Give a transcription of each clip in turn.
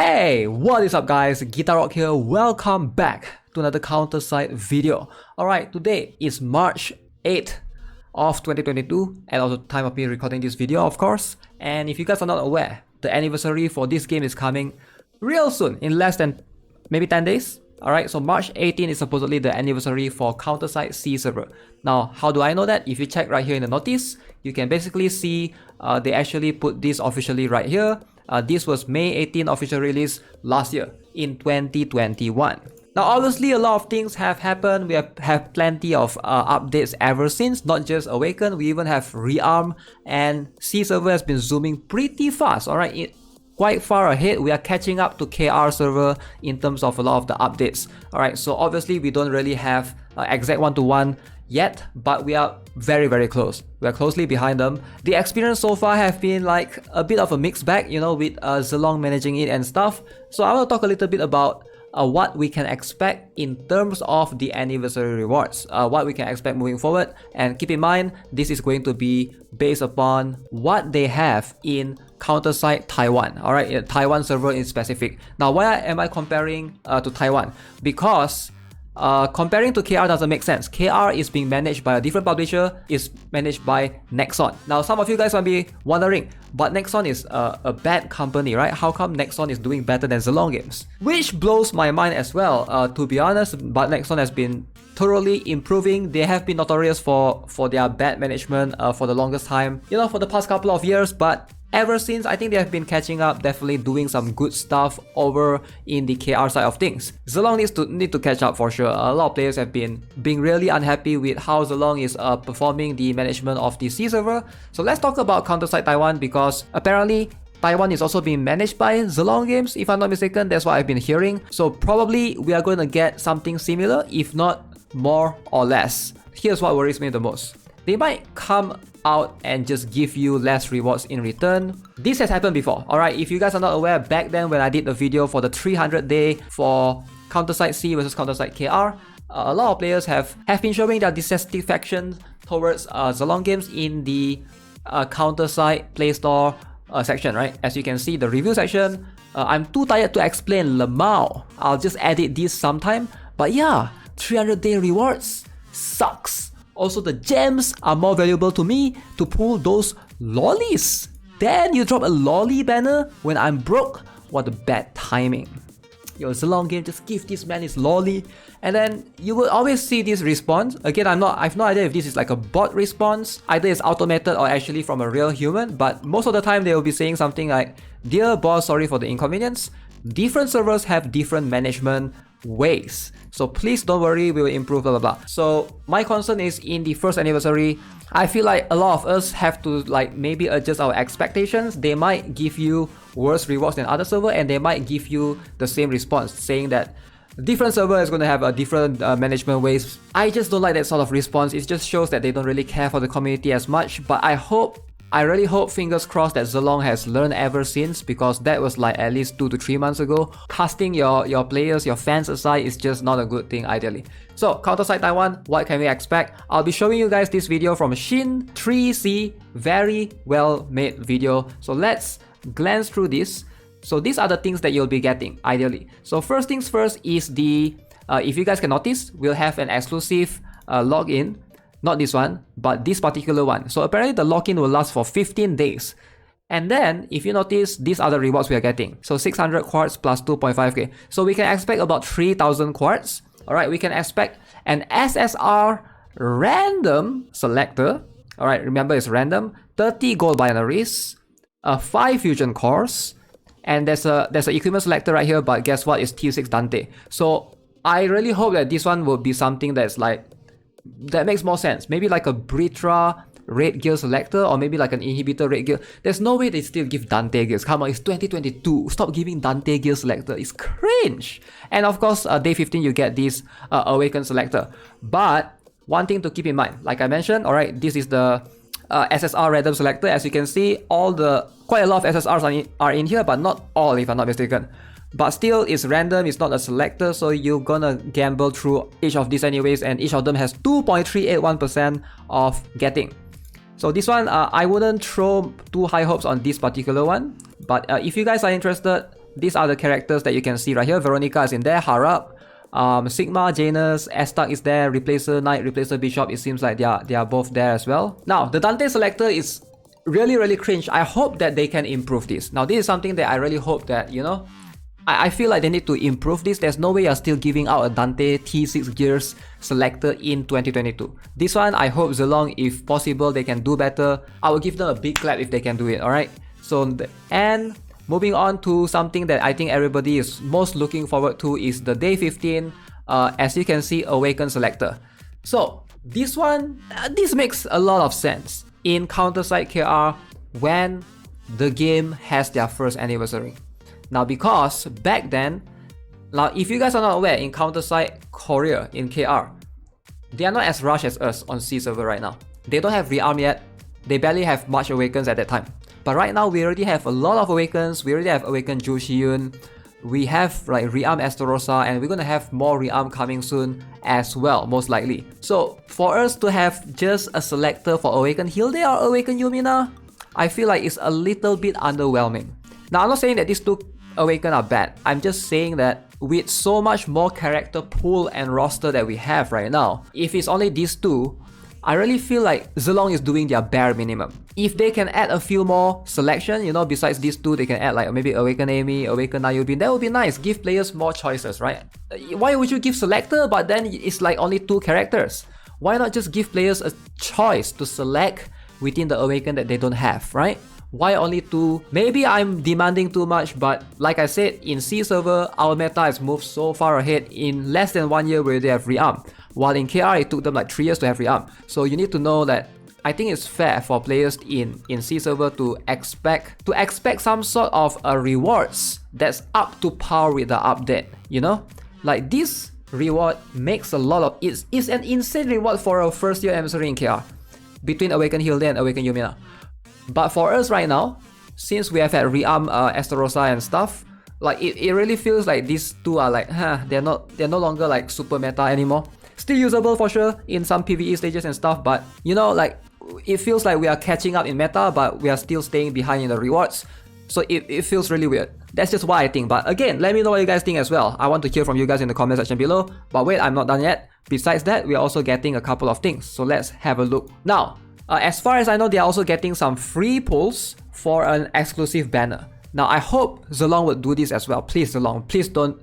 Hey, what is up guys? GuitarRock here. Welcome back to another counter-side video. Alright, today is March 8th of 2022 and also time of me recording this video, of course. And if you guys are not aware, the anniversary for this game is coming real soon, in less than maybe 10 days. Alright, so March 18 is supposedly the anniversary for Counter-Strike C server. Now, how do I know that? If you check right here in the notice, you can basically see they actually put this officially right here. This was May 18 official release last year in 2021. Now, obviously, a lot of things have happened. We have plenty of updates ever since, not just Awaken. We even have Rearm, and C server has been zooming pretty fast. Alright, quite far ahead. We are catching up to KR server in terms of a lot of the updates. Alright, so obviously we don't really have exact one-to-one yet, but we are very close. We are closely behind them. The experience so far have been like a bit of a mixed bag, you know, with Zelong managing it and stuff. So I will talk a little bit about what we can expect in terms of the anniversary rewards, what we can expect moving forward. And keep in mind, this is going to be based upon what they have in Counter-Strike Taiwan. Alright, Taiwan server in specific. Now, why am I comparing to Taiwan? Because comparing to KR doesn't make sense. KR is being managed by a different publisher, is managed by Nexon. Now, some of you guys might be wondering, but Nexon is a bad company, right? How come Nexon is doing better than Zelong Games? Which blows my mind as well, to be honest, but Nexon has been thoroughly improving. They have been notorious for their bad management for the longest time, you know, for the past couple of years, but ever since, I think they have been catching up, definitely doing some good stuff over in the KR side of things. Zelong need to catch up for sure. A lot of players have been being really unhappy with how Zelong is performing the management of the C server. So let's talk about Counter-Strike Taiwan, because apparently Taiwan is also being managed by Zelong Games, if I'm not mistaken. That's what I've been hearing. So probably we are going to get something similar, if not more or less. Here's what worries me the most. They might come out and just give you less rewards in return. This has happened before. Alright, if you guys are not aware, back then when I did the video for the 300 day for Counter-Strike C versus Counter-Strike KR, a lot of players have been showing their dissatisfaction towards Zelong Games in the Counter-Strike Play Store section, right? As you can see, the review section, I'm too tired to explain Lemao. I'll just edit this sometime. But yeah, 300 day rewards sucks. Also, the gems are more valuable to me to pull those lollies. Then you drop a lolly banner when I'm broke. What a bad timing. Yo, Zelong Game, just give this man his lolly. And then you will always see this response. Again, I have no idea if this is like a bot response. Either it's automated or actually from a real human. But most of the time they will be saying something like, "Dear boss, sorry for the inconvenience. Different servers have different management ways. So please don't worry, we will improve, blah blah blah." So my concern is, in the first anniversary, I feel like a lot of us have to like maybe adjust our expectations. They might give you worse rewards than other server, and they might give you the same response saying that different server is going to have a different management ways. I just don't like that sort of response. It just shows that they don't really care for the community as much. But I really hope, fingers crossed, that Zelong has learned ever since, because that was like at least 2 to 3 months ago. Casting your players, your fans aside is just not a good thing ideally. So Counter-Strike Taiwan, what can we expect? I'll be showing you guys this video from Shin 3C, very well made video. So let's glance through this. So these are the things that you'll be getting ideally. So first things first is the, if you guys can notice, we'll have an exclusive login. Not this one, but this particular one. So apparently the login will last for 15 days. And then, if you notice, these are the rewards we are getting. So 600 quartz plus 2.5k. So we can expect about 3,000 quartz. Alright, we can expect an SSR random selector. Alright, remember it's random. 30 gold binaries. 5 fusion cores. And there's an equipment selector right here, but guess what? It's T6 Dante. So I really hope that this one will be something that's like, that makes more sense. Maybe like a Britra rate gear selector, or maybe like an inhibitor rate gear. There's no way they still give Dante gears. Come on, it's 2022. Stop giving Dante gear selector. It's cringe. And of course, day 15 you get this Awaken selector. But one thing to keep in mind, like I mentioned, alright, this is the SSR random selector. As you can see, quite a lot of SSRs are in here, but not all, if I'm not mistaken. But still, it's random, it's not a selector, so you're gonna gamble through each of these anyways, and each of them has 2.381% of getting. So this one, I wouldn't throw too high hopes on this particular one, but if you guys are interested, these are the characters that you can see right here. Veronica is in there, Harap, Sigma, Janus, Estak is there, Replacer Knight, Replacer Bishop, it seems like they are both there as well. Now, the Dante selector is really cringe. I hope that they can improve this. Now, this is something that I really hope that, you know, I feel like they need to improve this. There's no way you're still giving out a Dante T6 gears selector in 2022. This one, I hope Zilong, if possible, they can do better. I will give them a big clap if they can do it, alright? So, and moving on to something that I think everybody is most looking forward to is the day 15, as you can see, Awaken selector. So, this one, this makes a lot of sense in Counter-Strike KR when the game has their first anniversary. Now, because back then, now if you guys are not aware, in Counter-Strike Korea, in KR, they are not as rushed as us on C server right now. They don't have Rearm yet. They barely have much Awakens at that time. But right now, we already have a lot of Awakens. We already have Awakened Ju Shiyun. We have like Rearm Estarossa, and we're gonna have more Rearm coming soon as well, most likely. So for us to have just a selector for Awakened Hilde or Awakened Yumina, I feel like it's a little bit underwhelming. Now, I'm not saying that these two Awaken are bad. I'm just saying that with so much more character pool and roster that we have right now, if it's only these two, I really feel like Zilong is doing their bare minimum. If they can add a few more selection, you know, besides these two, they can add like maybe Awaken Amy, Awaken Nayubin, that would be nice. Give players more choices, right? Why would you give selector but then it's like only two characters? Why not just give players a choice to select within the Awaken that they don't have, right? Why only two? Maybe I'm demanding too much, but like I said, in C server, our meta has moved so far ahead. In less than 1 year, where they have Rearm, while in KR it took them like 3 years to have Rearm. So you need to know that I think it's fair for players in C server to expect some sort of rewards that's up to par with the update. You know, like this reward makes a lot of it's an insane reward for a first year anniversary in KR between Awaken Hilde and Awaken Yumina. But for us right now, since we have had Rearm Estarossa and stuff, like it really feels like these two are like, they're no longer like super meta anymore. Still usable for sure in some PvE stages and stuff, but you know, like it feels like we are catching up in meta, but we are still staying behind in the rewards. So it feels really weird. That's just what I think. But again, let me know what you guys think as well. I want to hear from you guys in the comment section below. But wait, I'm not done yet. Besides that, we're also getting a couple of things. So let's have a look. Now, as far as I know, they're also getting some free pulls for an exclusive banner. Now, I hope Zilong would do this as well. Please, Zilong, please don't.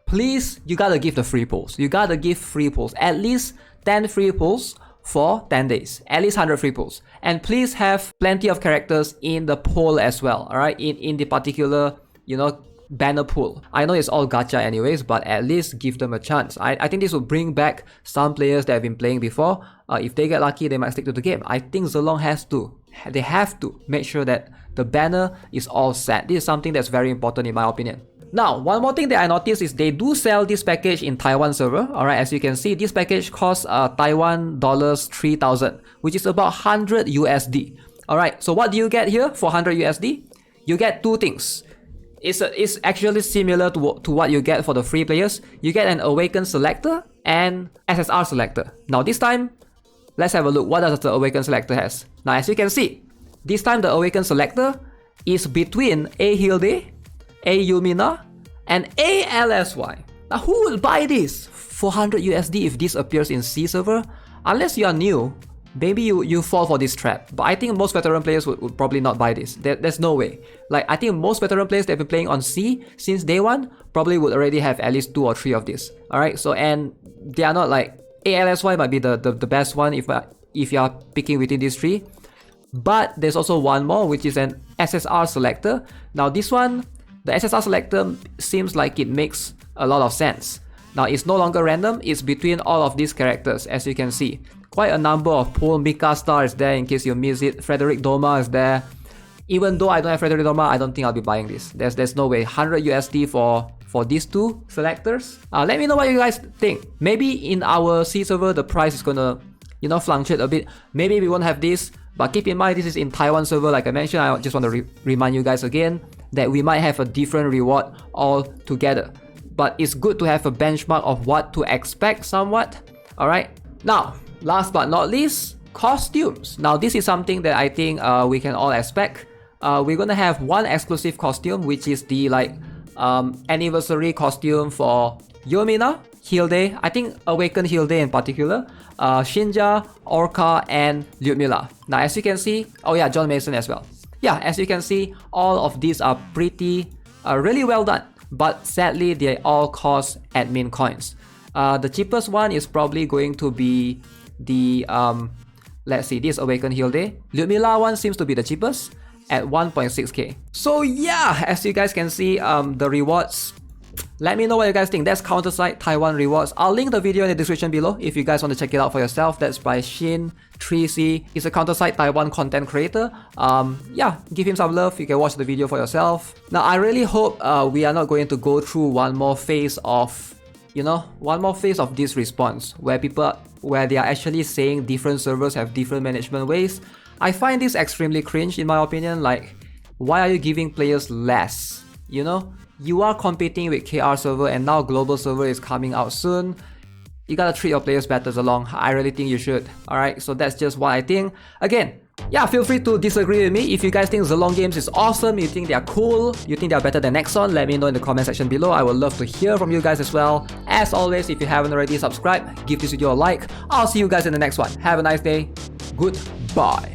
Please, you gotta give the free pulls. You gotta give free pulls. At least 10 free pulls for 10 days. At least 100 free pulls. And please have plenty of characters in the poll as well. Alright, in the particular, you know, banner pool. I know it's all gacha anyways, but at least give them a chance. I think this will bring back some players that have been playing before. If they get lucky, they might stick to the game. I think Zilong they have to make sure that the banner is all set. This is something that's very important in my opinion. Now, one more thing that I noticed is they do sell this package in Taiwan server. Alright, as you can see, this package costs Taiwan dollars 3,000, which is about 100 USD. Alright, so what do you get here for 100 USD? You get two things. It's actually similar to what you get for the free players. You get an Awaken selector and SSR selector. Now this time, let's have a look. What does the Awaken selector has? Now as you can see, this time the Awaken selector is between A Hilde, A Yumina, and A LSY. Now who will buy this for 100 USD if this appears in C server? Unless you are new, maybe you fall for this trap. But I think most veteran players would probably not buy this. There's no way. Like, I think most veteran players that have been playing on C since day one probably would already have at least 2 or 3 of this. Alright, so and they are not like, ALSY might be the best one if you are picking between these 3. But there's also one more, which is an SSR selector. Now this one, the SSR selector seems like it makes a lot of sense. Now it's no longer random, it's between all of these characters, as you can see. Quite a number of pool. Mika Star is there in case you miss it. Frederick Doma is there. Even though I don't have Frederick Doma, I don't think I'll be buying this. There's no way. 100 USD for these two selectors. Let me know what you guys think. Maybe in our C server, the price is gonna, you know, fluctuate a bit. Maybe we won't have this, but keep in mind this is in Taiwan server. Like I mentioned, I just want to remind you guys again that we might have a different reward altogether. But it's good to have a benchmark of what to expect somewhat. Alright, now last but not least, costumes. Now this is something that I think we can all expect. We're gonna have one exclusive costume, which is the like anniversary costume for Yomina, Hilde, I think Awakened Hilde in particular, Shinja, Orca, and Lyudmila. Now as you can see, oh yeah, John Mason as well. Yeah, as you can see, all of these are pretty, really well done. But sadly, they all cost admin coins. The cheapest one is probably going to be the, let's see, this Awakened Hilde. Lyudmila one seems to be the cheapest at 1.6k. So yeah, as you guys can see, the rewards, let me know what you guys think. That's Counterside Taiwan rewards. I'll link the video in the description below if you guys want to check it out for yourself. That's by Shin3C. He's a Counterside Taiwan content creator. Yeah, give him some love. You can watch the video for yourself. Now, I really hope we are not going to go through one more phase of, one more phase of this response where they are actually saying different servers have different management ways. I find this extremely cringe in my opinion. Like, why are you giving players less? You are competing with KR server and now global server is coming out soon. You gotta treat your players better along. I really think you should. Alright, so that's just what I think. Again, yeah, feel free to disagree with me. If you guys think Zilong Games is awesome, you think they are cool, you think they are better than Nexon, let me know in the comment section below. I would love to hear from you guys as well. As always, if you haven't already subscribed, give this video a like. I'll see you guys in the next one. Have a nice day. Goodbye.